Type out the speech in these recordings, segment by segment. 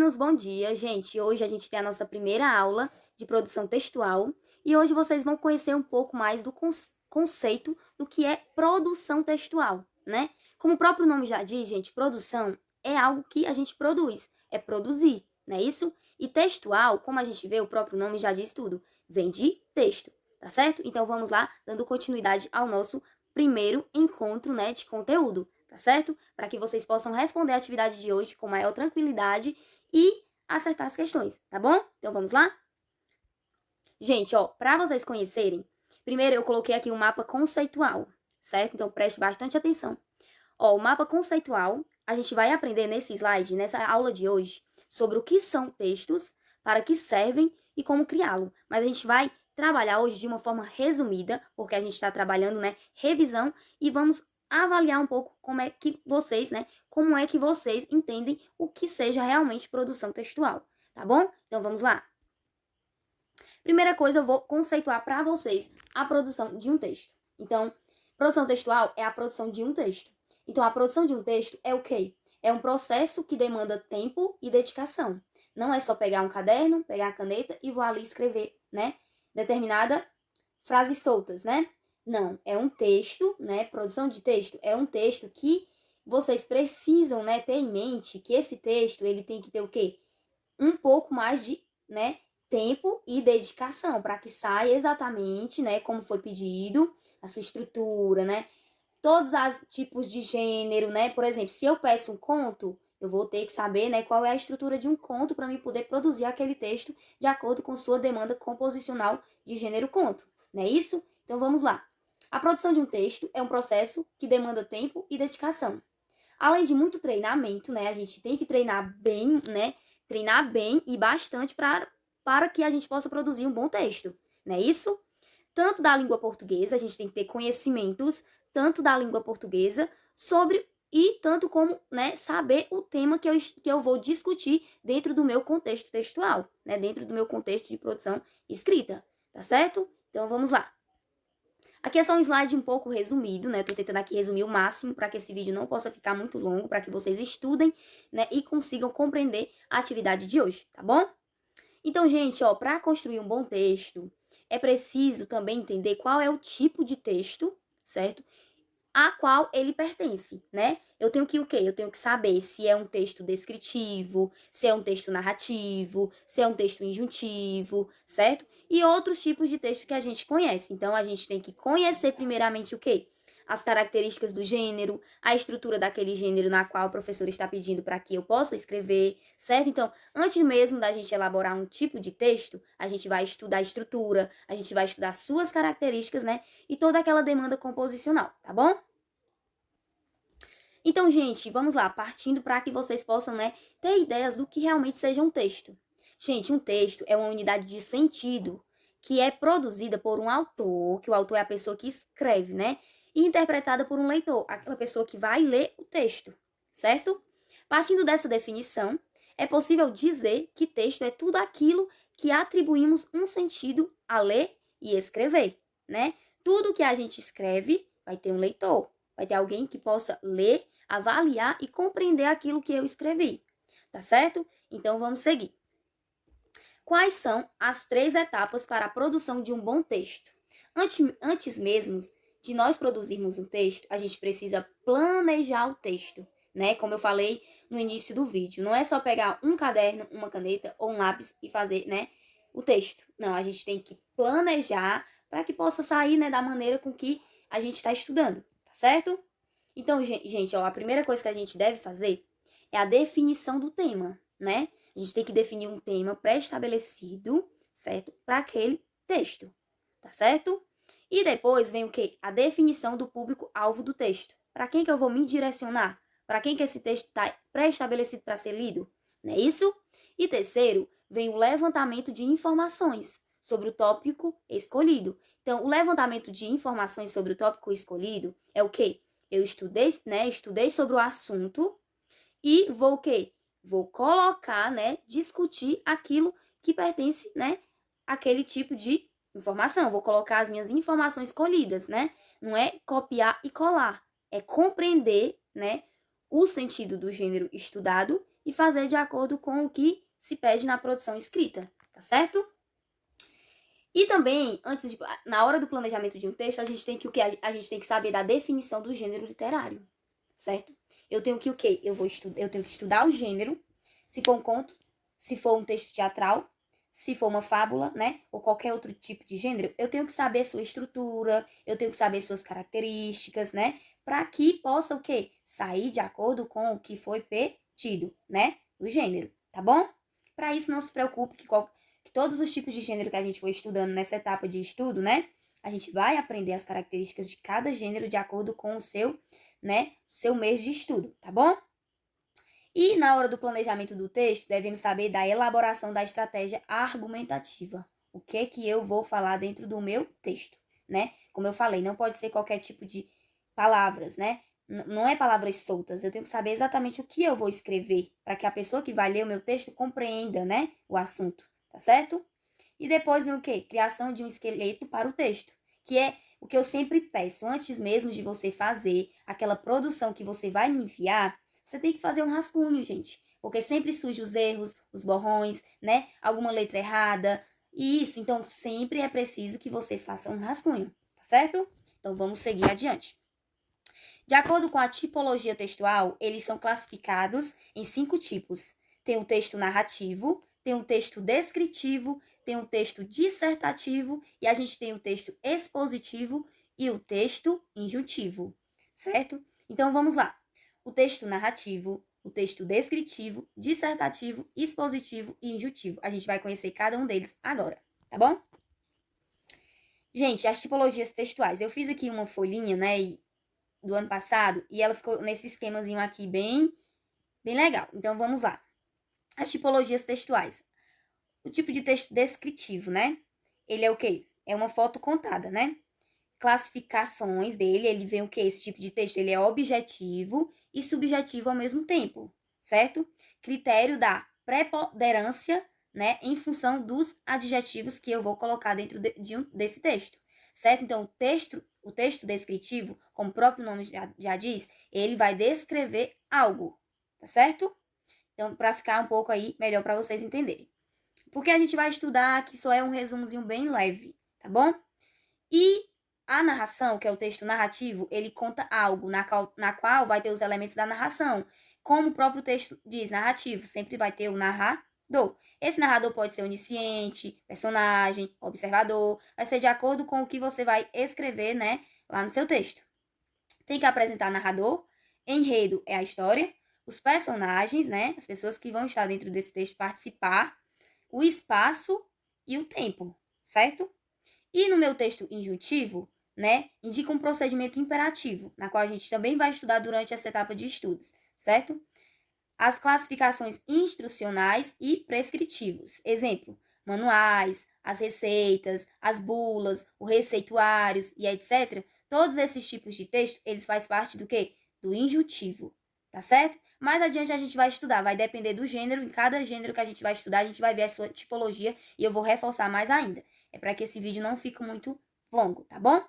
meninos, bom dia. Gente, hoje a gente tem a nossa primeira aula de produção textual e hoje vocês vão conhecer um pouco mais do conceito do que é produção textual, né? Como o próprio nome já diz, gente, produção é algo que a gente produz, é produzir, não é isso? E textual, como a gente vê, o próprio nome já diz tudo, vem de texto, tá certo? Então vamos lá, dando continuidade ao nosso primeiro encontro, né, de conteúdo, tá certo? Para que vocês possam responder a atividade de hoje com maior tranquilidade e acertar as questões, tá bom? Então vamos lá? Gente, ó, para vocês conhecerem, primeiro eu coloquei aqui um mapa conceitual, certo? Então preste bastante atenção. Ó, o mapa conceitual, a gente vai aprender nesse slide, nessa aula de hoje, sobre o que são textos, para que servem e como criá-lo. Mas a gente vai trabalhar hoje de uma forma resumida, porque a gente está trabalhando, né, revisão, e vamos avaliar um pouco como é que vocês, né, como é que vocês entendem o que seja realmente produção textual, tá bom? Então vamos lá. Primeira coisa, eu vou conceituar para vocês a produção de um texto. Então, produção textual é a produção de um texto. Então, a produção de um texto é o quê? É um processo que demanda tempo e dedicação. Não é só pegar um caderno, pegar a caneta e vou ali escrever, né? Determinada frases soltas, né? Não, é um texto, né? Produção de texto é um texto que vocês precisam, né, ter em mente que esse texto, ele tem que ter o quê? Um pouco mais de, né, tempo e dedicação para que saia exatamente, né, como foi pedido, a sua estrutura, né? Todos os tipos de gênero, né? Por exemplo, se eu peço um conto, eu vou ter que saber, né, qual é a estrutura de um conto para mim poder produzir aquele texto de acordo com sua demanda composicional de gênero conto, não é isso? Então vamos lá. A produção de um texto é um processo que demanda tempo e dedicação. Além de muito treinamento, né? A gente tem que treinar bem, né? Treinar bem e bastante para que a gente possa produzir um bom texto, não é isso? Tanto da língua portuguesa, a gente tem que ter conhecimentos tanto da língua portuguesa sobre e tanto como, né, saber o tema que eu vou discutir dentro do meu contexto textual, né, dentro do meu contexto de produção escrita, tá certo? Então vamos lá. Aqui é só um slide um pouco resumido, né? Tô tentando aqui resumir o máximo para que esse vídeo não possa ficar muito longo, para que vocês estudem, né, e consigam compreender a atividade de hoje, tá bom? Então, gente, ó, para construir um bom texto, é preciso também entender qual é o tipo de texto, certo? A qual ele pertence, né? Eu tenho que o quê? Eu tenho que saber se é um texto descritivo, se é um texto narrativo, se é um texto injuntivo, certo? E outros tipos de texto que a gente conhece. Então, a gente tem que conhecer primeiramente o quê? As características do gênero, a estrutura daquele gênero na qual o professor está pedindo para que eu possa escrever, certo? Então, antes mesmo da gente elaborar um tipo de texto, a gente vai estudar a estrutura, a gente vai estudar suas características, né? E toda aquela demanda composicional, tá bom? Então, gente, vamos lá, partindo para que vocês possam, né, ter ideias do que realmente seja um texto. Gente, um texto é uma unidade de sentido que é produzida por um autor, que o autor é a pessoa que escreve, né, e interpretada por um leitor, aquela pessoa que vai ler o texto, certo? Partindo dessa definição, é possível dizer que texto é tudo aquilo que atribuímos um sentido a ler e escrever, né? Tudo que a gente escreve vai ter um leitor, vai ter alguém que possa ler, avaliar e compreender aquilo que eu escrevi, tá certo? Então vamos seguir. Quais são as 3 etapas para a produção de um bom texto? Antes mesmo de nós produzirmos um texto, a gente precisa planejar o texto, né? Como eu falei no início do vídeo, não é só pegar um caderno, uma caneta ou um lápis e fazer, né, o texto. Não, a gente tem que planejar para que possa sair, né, da maneira com que a gente está estudando, tá certo? Então, gente, ó, a primeira coisa que a gente deve fazer é a definição do tema, né? A gente tem que definir um tema pré-estabelecido, certo? Para aquele texto, tá certo? E depois vem o quê? A definição do público-alvo do texto. Para quem que eu vou me direcionar? Para quem que esse texto está pré-estabelecido para ser lido? Não é isso? E terceiro, vem o levantamento de informações sobre o tópico escolhido. Então, o levantamento de informações sobre o tópico escolhido é o quê? Eu estudei, né? Estudei sobre o assunto e vou o quê? Vou colocar, né? Discutir aquilo que pertence, né? Aquele tipo de informação. Vou colocar as minhas informações colhidas, né? Não é copiar e colar. É compreender, né? O sentido do gênero estudado e fazer de acordo com o que se pede na produção escrita, tá certo? E também, na hora do planejamento de um texto, a gente tem que o quê? A gente tem que saber da definição do gênero literário, certo? Eu tenho que o quê? Eu tenho que estudar o gênero, se for um conto, se for um texto teatral, se for uma fábula, né? Ou qualquer outro tipo de gênero, eu tenho que saber sua estrutura, eu tenho que saber suas características, né? Para que possa o quê? Sair de acordo com o que foi pedido, né? O gênero, tá bom? Para isso, não se preocupe que todos os tipos de gênero que a gente for estudando nessa etapa de estudo, né? A gente vai aprender as características de cada gênero de acordo com o seu, né? Seu mês de estudo, tá bom? E na hora do planejamento do texto, devemos saber da elaboração da estratégia argumentativa. O que eu vou falar dentro do meu texto, né? Como eu falei, não pode ser qualquer tipo de palavras, né? Não é palavras soltas. Eu tenho que saber exatamente o que eu vou escrever para que a pessoa que vai ler o meu texto compreenda, né, o assunto, tá certo? E depois vem o quê? Criação de um esqueleto para o texto, que é o que eu sempre peço, antes mesmo de você fazer aquela produção que você vai me enviar, você tem que fazer um rascunho, gente. Porque sempre surgem os erros, os borrões, né? Alguma letra errada. E isso, então, sempre é preciso que você faça um rascunho, tá certo? Então, vamos seguir adiante. De acordo com a tipologia textual, eles são classificados em 5 tipos. Tem o texto narrativo, tem o texto descritivo, tem o texto dissertativo e a gente tem o texto expositivo e o texto injuntivo, certo? Então, vamos lá. O texto narrativo, o texto descritivo, dissertativo, expositivo e injuntivo. A gente vai conhecer cada um deles agora, tá bom? Gente, as tipologias textuais. Eu fiz aqui uma folhinha, né, do ano passado e ela ficou nesse esquemazinho aqui bem legal. Então, vamos lá. As tipologias textuais. O tipo de texto descritivo, né? Ele é o quê? É uma foto contada, né? Classificações dele, ele vem o quê? Esse tipo de texto, ele é objetivo e subjetivo ao mesmo tempo, certo? Critério da preponderância, né, em função dos adjetivos que eu vou colocar dentro desse texto, certo? Então, o texto descritivo, como o próprio nome já diz, ele vai descrever algo, tá certo? Então, para ficar um pouco aí melhor para vocês entenderem. Porque a gente vai estudar que só é um resumozinho bem leve, tá bom? E a narração, que é o texto narrativo, ele conta algo na qual vai ter os elementos da narração. Como o próprio texto diz, narrativo, sempre vai ter o narrador. Esse narrador pode ser onisciente, personagem, observador, vai ser de acordo com o que você vai escrever, né, lá no seu texto. Tem que apresentar narrador, enredo é a história, os personagens, né, as pessoas que vão estar dentro desse texto participar, o espaço e o tempo, certo? E no meu texto injuntivo, né, indica um procedimento imperativo, na qual a gente também vai estudar durante essa etapa de estudos, certo? As classificações instrucionais e prescritivos. Exemplo, manuais, as receitas, as bulas, os receituários e etc. Todos esses tipos de texto, eles fazem parte do quê? Do injuntivo, tá certo? Mais adiante a gente vai estudar, vai depender do gênero, em cada gênero que a gente vai estudar, a gente vai ver a sua tipologia e eu vou reforçar mais ainda. É para que esse vídeo não fique muito longo, tá bom?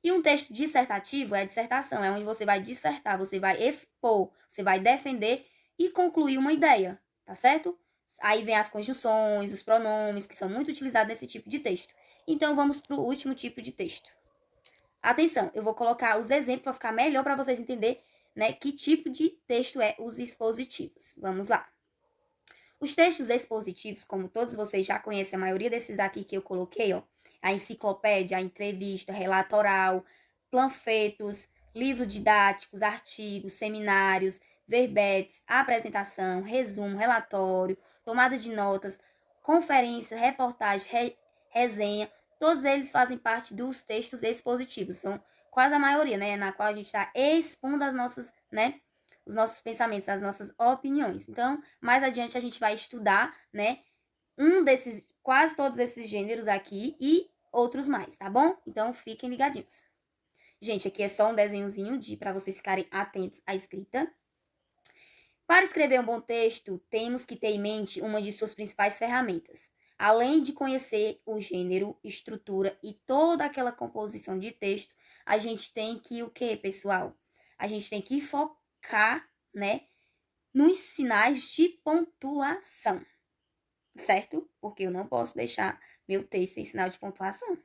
E um texto dissertativo é a dissertação, é onde você vai dissertar, você vai expor, você vai defender e concluir uma ideia, tá certo? Aí vem as conjunções, os pronomes, que são muito utilizados nesse tipo de texto. Então, vamos para o último tipo de texto. Atenção, eu vou colocar os exemplos para ficar melhor para vocês entenderem, né, que tipo de texto é os expositivos. Vamos lá. Os textos expositivos, como todos vocês já conhecem, a maioria desses daqui que eu coloquei, ó, a enciclopédia, a entrevista, relato oral, panfletos, livros didáticos, artigos, seminários, verbetes, apresentação, resumo, relatório, tomada de notas, conferência, reportagem, resenha, todos eles fazem parte dos textos expositivos. São quase a maioria, né, na qual a gente está expondo as nossas, né, os nossos pensamentos, as nossas opiniões. Então, mais adiante a gente vai estudar, né, quase todos esses gêneros aqui e outros mais, tá bom? Então, fiquem ligadinhos. Gente, aqui é só um desenhozinho para vocês ficarem atentos à escrita. Para escrever um bom texto, temos que ter em mente uma de suas principais ferramentas. Além de conhecer o gênero, estrutura e toda aquela composição de texto, a gente tem que o quê, pessoal? A gente tem que focar, né, nos sinais de pontuação, certo? Porque eu não posso deixar meu texto sem sinal de pontuação,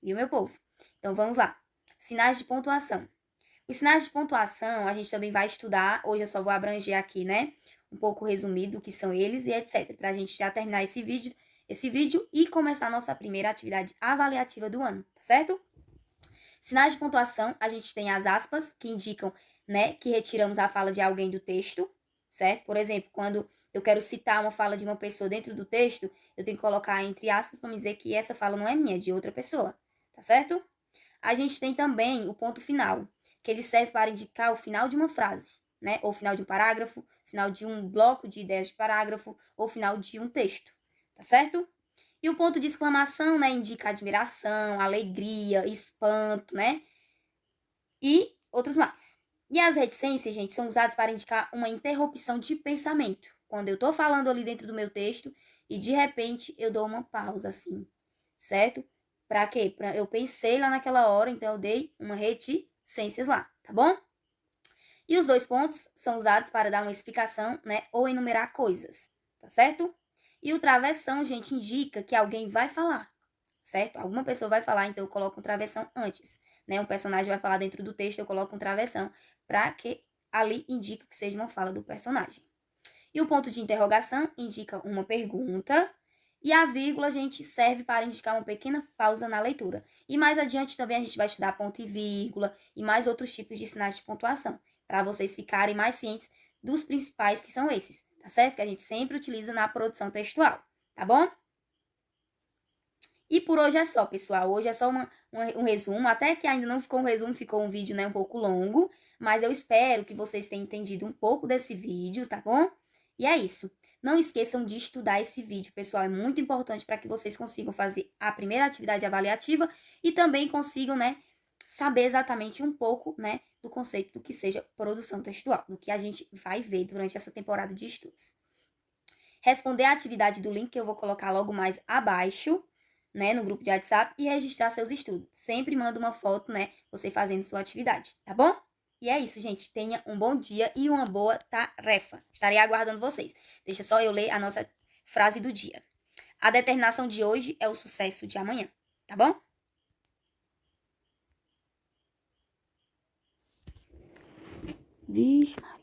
viu, meu povo? Então, vamos lá. Sinais de pontuação. Os sinais de pontuação a gente também vai estudar, hoje eu só vou abranger aqui, né? Um pouco resumido o que são eles e etc. Para a gente já terminar esse vídeo e começar a nossa primeira atividade avaliativa do ano, tá certo? Sinais de pontuação, a gente tem as aspas, que indicam, né, que retiramos a fala de alguém do texto, certo? Por exemplo, quando eu quero citar uma fala de uma pessoa dentro do texto, eu tenho que colocar entre aspas para me dizer que essa fala não é minha, é de outra pessoa, tá certo? A gente tem também o ponto final, que ele serve para indicar o final de uma frase, né? Ou final de um parágrafo, final de um bloco de ideias de parágrafo, ou final de um texto, tá certo? E o ponto de exclamação, né, indica admiração, alegria, espanto, né? E outros mais. E as reticências, gente, são usadas para indicar uma interrupção de pensamento. Quando eu tô falando ali dentro do meu texto e de repente eu dou uma pausa assim, certo? Para quê? Eu pensei lá naquela hora, então eu dei uma reticências lá, tá bom? E os 2 pontos são usados para dar uma explicação, né, ou enumerar coisas, tá certo? E o travessão, gente, indica que alguém vai falar, certo? Alguma pessoa vai falar, então eu coloco um travessão antes, né? Um personagem vai falar dentro do texto, eu coloco um travessão para que ali indique que seja uma fala do personagem. E o ponto de interrogação indica uma pergunta e a vírgula, gente, serve para indicar uma pequena pausa na leitura. E mais adiante também a gente vai estudar ponto e vírgula e mais outros tipos de sinais de pontuação, para vocês ficarem mais cientes dos principais que são esses, tá certo? Que a gente sempre utiliza na produção textual, tá bom? E por hoje é só, pessoal. Hoje é só um resumo. Até que ainda não ficou um resumo, ficou um vídeo, né, um pouco longo. Mas eu espero que vocês tenham entendido um pouco desse vídeo, tá bom? E é isso. Não esqueçam de estudar esse vídeo, pessoal. É muito importante para que vocês consigam fazer a primeira atividade avaliativa e também consigam, né, saber exatamente um pouco, né, do conceito do que seja produção textual, do que a gente vai ver durante essa temporada de estudos. Responder a atividade do link que eu vou colocar logo mais abaixo, né, no grupo de WhatsApp e registrar seus estudos. Sempre manda uma foto, né, você fazendo sua atividade, tá bom? E é isso, gente. Tenha um bom dia e uma boa tarefa. Estarei aguardando vocês. Deixa só eu ler a nossa frase do dia. A determinação de hoje é o sucesso de amanhã, tá bom? Vixe, Maria.